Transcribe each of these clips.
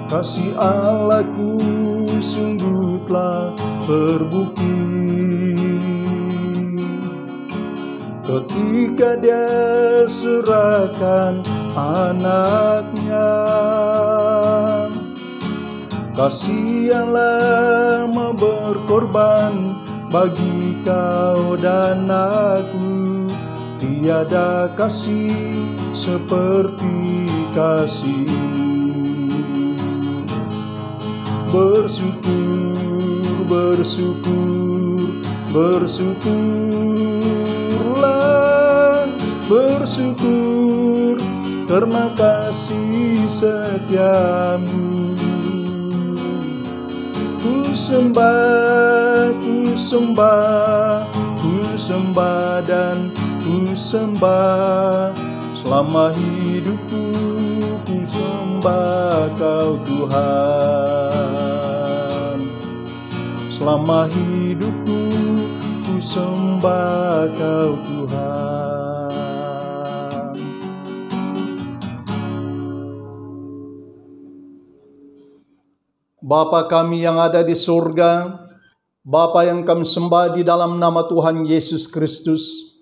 kasih Allahku sungguh telah terbukti ketika Dia serahkan anaknya. Kasih yang lama berkorban bagi kau dan aku, tiada kasih seperti kasih. Bersyukur, bersyukur, bersyukurlah, bersyukur karena kasih setiamu. Ku sembah, ku sembah, ku sembah dan ku sembah selama hidupku. Ku sembah kau Tuhan, selama hidupku ku sembah kau Tuhan. Bapa kami yang ada di surga, Bapa yang kami sembah di dalam nama Tuhan Yesus Kristus,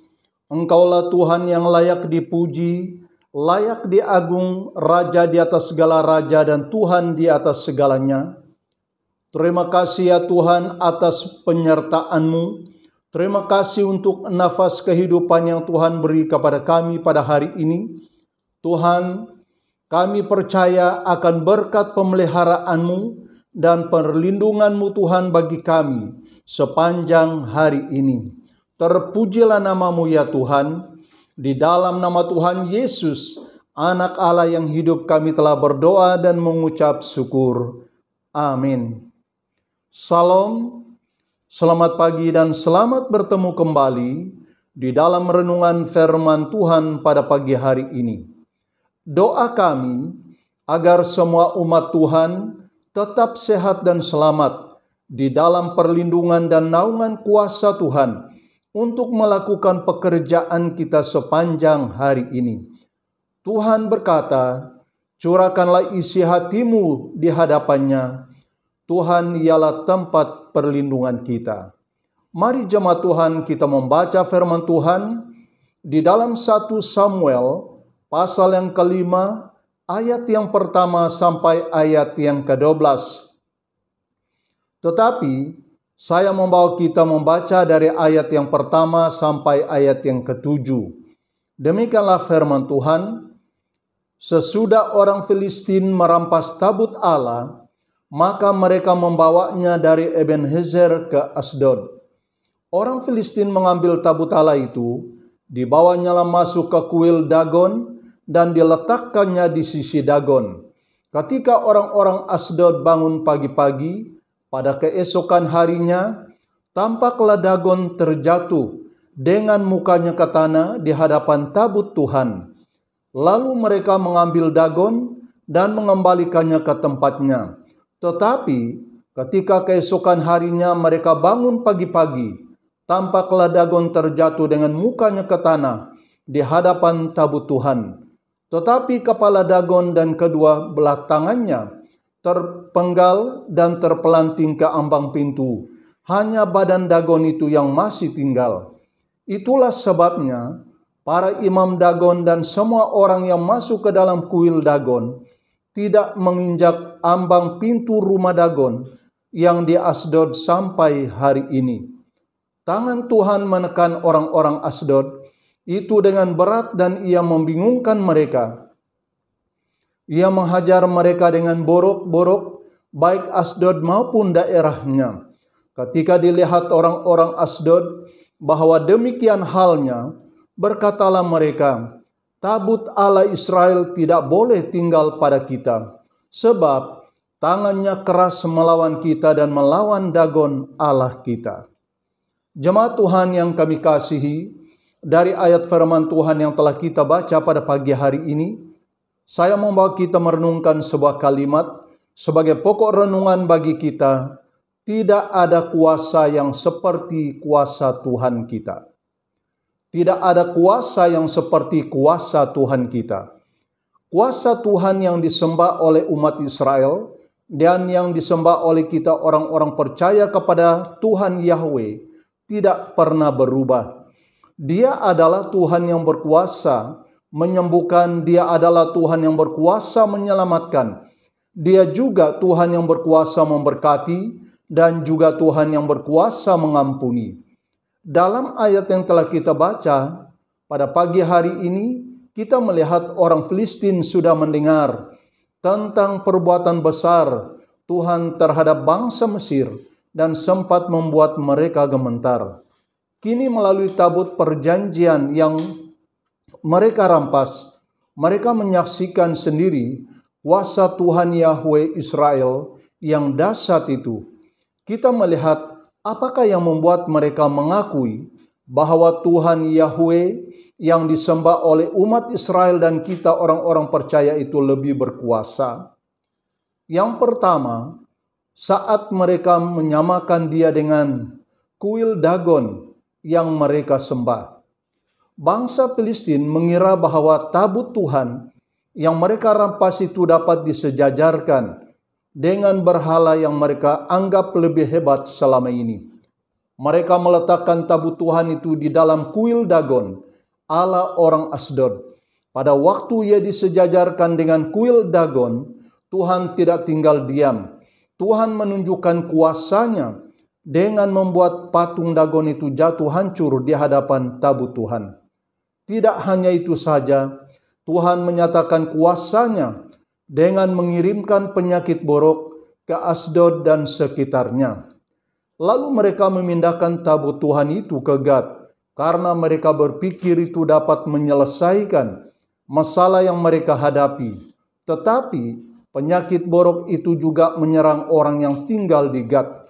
Engkaulah Tuhan yang layak dipuji, layak diagung, Raja di atas segala raja dan Tuhan di atas segalanya. Terima kasih ya Tuhan atas penyertaan-Mu. Terima kasih untuk nafas kehidupan yang Tuhan beri kepada kami pada hari ini. Tuhan, kami percaya akan berkat pemeliharaan-Mu dan perlindungan-Mu Tuhan bagi kami sepanjang hari ini. Terpujilah nama-Mu ya Tuhan. Di dalam nama Tuhan Yesus, Anak Allah yang hidup, kami telah berdoa dan mengucap syukur. Amin. Salam, selamat pagi dan selamat bertemu kembali di dalam renungan firman Tuhan pada pagi hari ini. Doa kami agar semua umat Tuhan tetap sehat dan selamat di dalam perlindungan dan naungan kuasa Tuhan untuk melakukan pekerjaan kita sepanjang hari ini. Tuhan berkata, curahkanlah isi hatimu di hadapannya. Tuhan ialah tempat perlindungan kita. Mari jemaat Tuhan kita membaca firman Tuhan di dalam 1 Samuel pasal yang kelima, ayat yang pertama sampai ayat yang ke-12. Tetapi saya membawa kita membaca dari ayat yang pertama sampai ayat yang ke-7. Demikianlah firman Tuhan. Sesudah orang Filistin merampas tabut Allah, maka mereka membawanya dari Ebenezer ke Asdod. Orang Filistin mengambil tabut Allah itu, dibawanya masuk ke kuil Dagon dan diletakkannya di sisi Dagon. Ketika orang-orang Asdod bangun pagi-pagi, pada keesokan harinya, tampaklah Dagon terjatuh dengan mukanya ke tanah di hadapan tabut Tuhan. Lalu mereka mengambil Dagon dan mengembalikannya ke tempatnya. Tetapi ketika keesokan harinya mereka bangun pagi-pagi, tampaklah Dagon terjatuh dengan mukanya ke tanah di hadapan tabut Tuhan. Tetapi kepala Dagon dan kedua belah tangannya terpenggal dan terpelanting ke ambang pintu. Hanya badan Dagon itu yang masih tinggal. Itulah sebabnya para imam Dagon dan semua orang yang masuk ke dalam kuil Dagon tidak menginjak ambang pintu rumah Dagon yang di Asdod sampai hari ini. Tangan Tuhan menekan orang-orang Asdod itu dengan berat dan ia membingungkan mereka. Ia menghajar mereka dengan borok-borok, baik Asdod maupun daerahnya. Ketika dilihat orang-orang Asdod bahwa demikian halnya, berkatalah mereka, tabut Allah Israel tidak boleh tinggal pada kita, sebab tangannya keras melawan kita dan melawan Dagon Allah kita. Jemaat Tuhan yang kami kasihi, dari ayat firman Tuhan yang telah kita baca pada pagi hari ini, saya membawa kita merenungkan sebuah kalimat sebagai pokok renungan bagi kita. Tidak ada kuasa yang seperti kuasa Tuhan kita. Tidak ada kuasa yang seperti kuasa Tuhan kita. Kuasa Tuhan yang disembah oleh umat Israel dan yang disembah oleh kita orang-orang percaya kepada Tuhan Yahweh tidak pernah berubah. Dia adalah Tuhan yang berkuasa menyembuhkan, Dia adalah Tuhan yang berkuasa menyelamatkan. Dia juga Tuhan yang berkuasa memberkati dan juga Tuhan yang berkuasa mengampuni. Dalam ayat yang telah kita baca pada pagi hari ini, kita melihat orang Filistin sudah mendengar tentang perbuatan besar Tuhan terhadap bangsa Mesir dan sempat membuat mereka gemetar. Kini melalui tabut perjanjian yang mereka rampas, mereka menyaksikan sendiri kuasa Tuhan Yahweh Israel yang dahsyat itu. Kita melihat apakah yang membuat mereka mengakui bahwa Tuhan Yahweh yang disembah oleh umat Israel dan kita orang-orang percaya itu lebih berkuasa. Yang pertama, saat mereka menyamakan Dia dengan kuil Dagon yang mereka sembah. Bangsa Filistin mengira bahwa tabut Tuhan yang mereka rampas itu dapat disejajarkan dengan berhala yang mereka anggap lebih hebat selama ini. Mereka meletakkan tabut Tuhan itu di dalam kuil Dagon ala orang Asdod. Pada waktu ia disejajarkan dengan kuil Dagon, Tuhan tidak tinggal diam. Tuhan menunjukkan kuasanya dengan membuat patung Dagon itu jatuh hancur di hadapan tabut Tuhan. Tidak hanya itu saja, Tuhan menyatakan kuasanya dengan mengirimkan penyakit borok ke Asdod dan sekitarnya. Lalu mereka memindahkan tabut Tuhan itu ke Gad, karena mereka berpikir itu dapat menyelesaikan masalah yang mereka hadapi. Tetapi penyakit borok itu juga menyerang orang yang tinggal di Gad.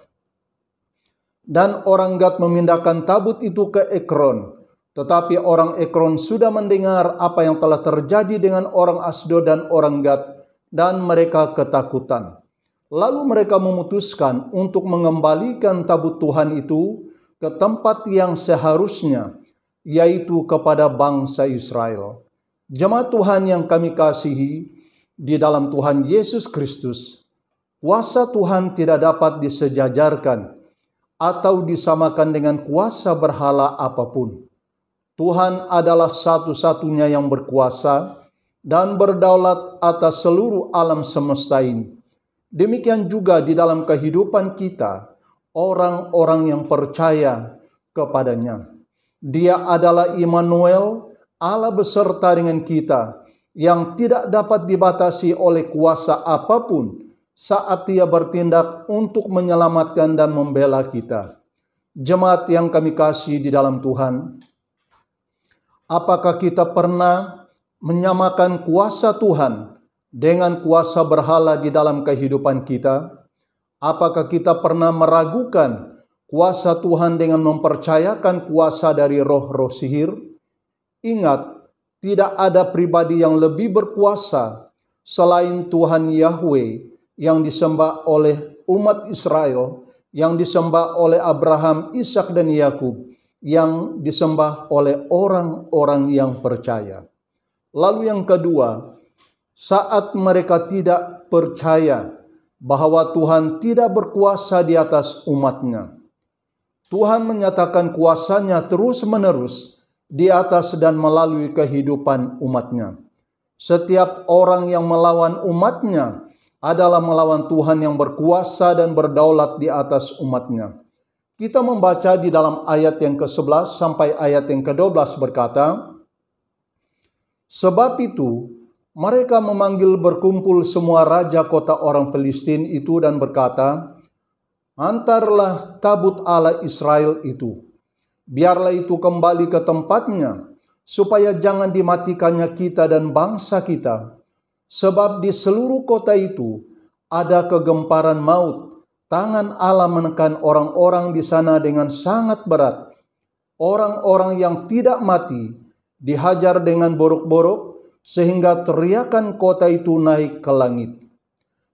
Dan orang Gad memindahkan tabut itu ke Ekron. Tetapi orang Ekron sudah mendengar apa yang telah terjadi dengan orang Asdod dan orang Gad, dan mereka ketakutan. Lalu mereka memutuskan untuk mengembalikan tabut Tuhan itu ke tempat yang seharusnya, yaitu kepada bangsa Israel. Jemaat Tuhan yang kami kasihi di dalam Tuhan Yesus Kristus, kuasa Tuhan tidak dapat disejajarkan atau disamakan dengan kuasa berhala apapun. Tuhan adalah satu-satunya yang berkuasa dan berdaulat atas seluruh alam semesta ini. Demikian juga di dalam kehidupan kita, orang-orang yang percaya kepadanya. Dia adalah Immanuel, Allah beserta dengan kita, yang tidak dapat dibatasi oleh kuasa apapun saat Dia bertindak untuk menyelamatkan dan membela kita. Jemaat yang kami kasih di dalam Tuhan, apakah kita pernah menyamakan kuasa Tuhan dengan kuasa berhala di dalam kehidupan kita? Apakah kita pernah meragukan kuasa Tuhan dengan mempercayakan kuasa dari roh-roh sihir? Ingat, tidak ada pribadi yang lebih berkuasa selain Tuhan Yahweh yang disembah oleh umat Israel, yang disembah oleh Abraham, Ishak dan Yakub, yang disembah oleh orang-orang yang percaya. Lalu yang kedua, saat mereka tidak percaya bahwa Tuhan tidak berkuasa di atas umatnya, Tuhan menyatakan kuasanya terus-menerus di atas dan melalui kehidupan umatnya. Setiap orang yang melawan umatnya adalah melawan Tuhan yang berkuasa dan berdaulat di atas umatnya. Kita membaca di dalam ayat yang ke-11 sampai ayat yang ke-12 berkata, sebab itu mereka memanggil berkumpul semua raja kota orang Filistin itu dan berkata, antarlah tabut Allah Israel itu, biarlah itu kembali ke tempatnya, supaya jangan dimatikannya kita dan bangsa kita. Sebab di seluruh kota itu ada kegemparan maut. Tangan Allah menekan orang-orang di sana dengan sangat berat. Orang-orang yang tidak mati dihajar dengan borok-borok, sehingga teriakan kota itu naik ke langit.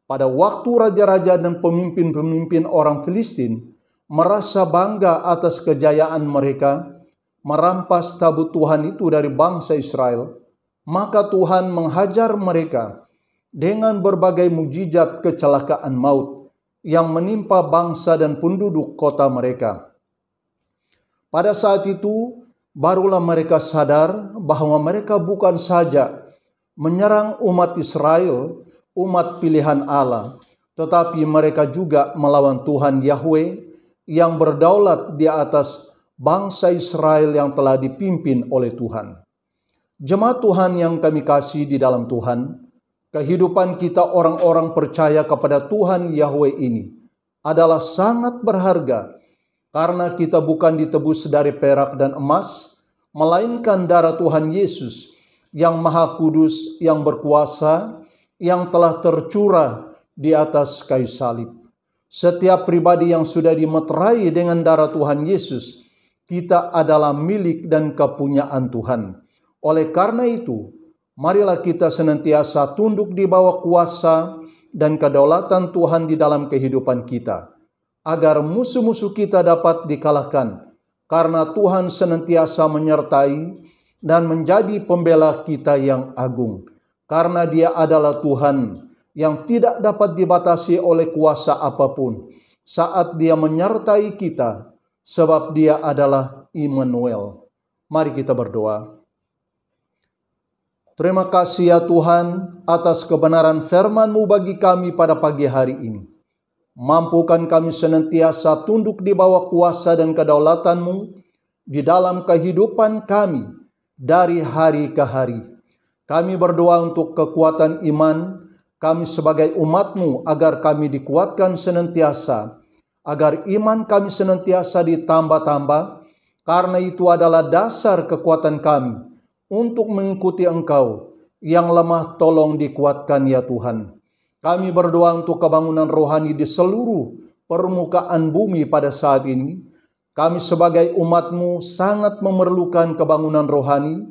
Pada waktu raja-raja dan pemimpin-pemimpin orang Filistin merasa bangga atas kejayaan mereka, merampas tabut Tuhan itu dari bangsa Israel, maka Tuhan menghajar mereka dengan berbagai mujizat kecelakaan maut yang menimpa bangsa dan penduduk kota mereka. Pada saat itu, barulah mereka sadar bahwa mereka bukan saja menyerang umat Israel, umat pilihan Allah, tetapi mereka juga melawan Tuhan Yahweh yang berdaulat di atas bangsa Israel yang telah dipimpin oleh Tuhan. Jemaat Tuhan yang kami kasih di dalam Tuhan, kehidupan kita orang-orang percaya kepada Tuhan Yahweh ini adalah sangat berharga karena kita bukan ditebus dari perak dan emas, melainkan darah Tuhan Yesus yang Maha Kudus, yang berkuasa, yang telah tercurah di atas kayu salib. Setiap pribadi yang sudah dimeterai dengan darah Tuhan Yesus, kita adalah milik dan kepunyaan Tuhan. Oleh karena itu, marilah kita senantiasa tunduk di bawah kuasa dan kedaulatan Tuhan di dalam kehidupan kita, agar musuh-musuh kita dapat dikalahkan, karena Tuhan senantiasa menyertai dan menjadi pembela kita yang agung. Karena Dia adalah Tuhan yang tidak dapat dibatasi oleh kuasa apapun saat Dia menyertai kita, sebab Dia adalah Immanuel. Mari kita berdoa. Terima kasih ya Tuhan atas kebenaran firman-Mu bagi kami pada pagi hari ini. Mampukan kami senantiasa tunduk di bawah kuasa dan kedaulatan-Mu di dalam kehidupan kami dari hari ke hari. Kami berdoa untuk kekuatan iman kami sebagai umat-Mu agar kami dikuatkan senantiasa, agar iman kami senantiasa ditambah-tambah, karena itu adalah dasar kekuatan kami untuk mengikuti Engkau. Yang lemah tolong dikuatkan ya Tuhan. Kami berdoa untuk kebangunan rohani di seluruh permukaan bumi pada saat ini. Kami sebagai umat-Mu sangat memerlukan kebangunan rohani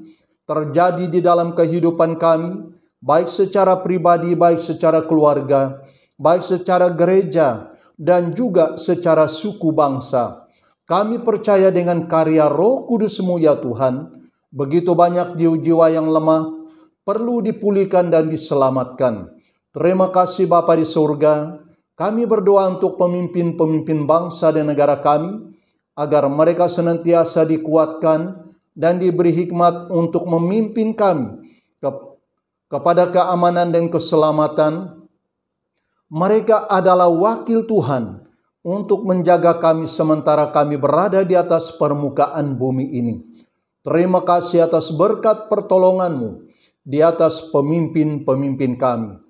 terjadi di dalam kehidupan kami, baik secara pribadi, baik secara keluarga, baik secara gereja, dan juga secara suku bangsa. Kami percaya dengan karya Roh Kudus-Mu ya Tuhan. Begitu banyak jiwa-jiwa yang lemah perlu dipulihkan dan diselamatkan. Terima kasih Bapa di surga. Kami berdoa untuk pemimpin-pemimpin bangsa dan negara kami, agar mereka senantiasa dikuatkan dan diberi hikmat untuk memimpin kami kepada keamanan dan keselamatan. Mereka adalah wakil Tuhan untuk menjaga kami sementara kami berada di atas permukaan bumi ini. Terima kasih atas berkat pertolongan-Mu di atas pemimpin-pemimpin kami.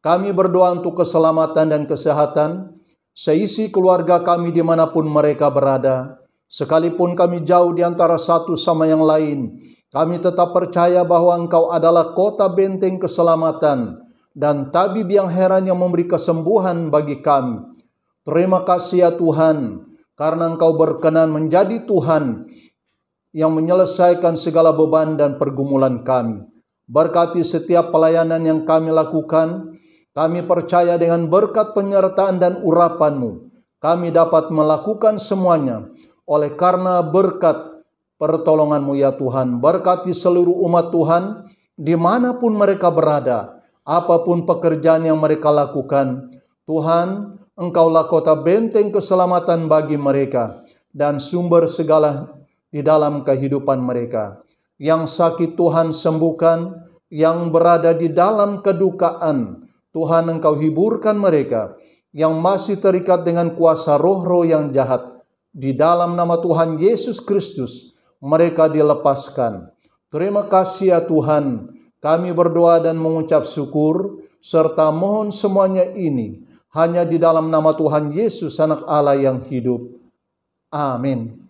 Kami berdoa untuk keselamatan dan kesehatan seisi keluarga kami dimanapun mereka berada. Sekalipun kami jauh di antara satu sama yang lain, kami tetap percaya bahwa Engkau adalah kota benteng keselamatan dan tabib yang heran yang memberi kesembuhan bagi kami. Terima kasih ya Tuhan, karena Engkau berkenan menjadi Tuhan yang menyelesaikan segala beban dan pergumulan kami. Berkati setiap pelayanan yang kami lakukan. Kami percaya dengan berkat penyertaan dan urapan-Mu, kami dapat melakukan semuanya. Oleh karena berkat pertolongan-Mu ya Tuhan, berkati seluruh umat Tuhan dimanapun mereka berada, apapun pekerjaan yang mereka lakukan. Tuhan, Engkaulah kota benteng keselamatan bagi mereka dan sumber segala di dalam kehidupan mereka. Yang sakit Tuhan sembuhkan, yang berada di dalam kedukaan, Tuhan Engkau hiburkan mereka. Yang masih terikat dengan kuasa roh-roh yang jahat, di dalam nama Tuhan Yesus Kristus, mereka dilepaskan. Terima kasih ya Tuhan, kami berdoa dan mengucap syukur, serta mohon semuanya ini hanya di dalam nama Tuhan Yesus, Anak Allah yang hidup. Amin.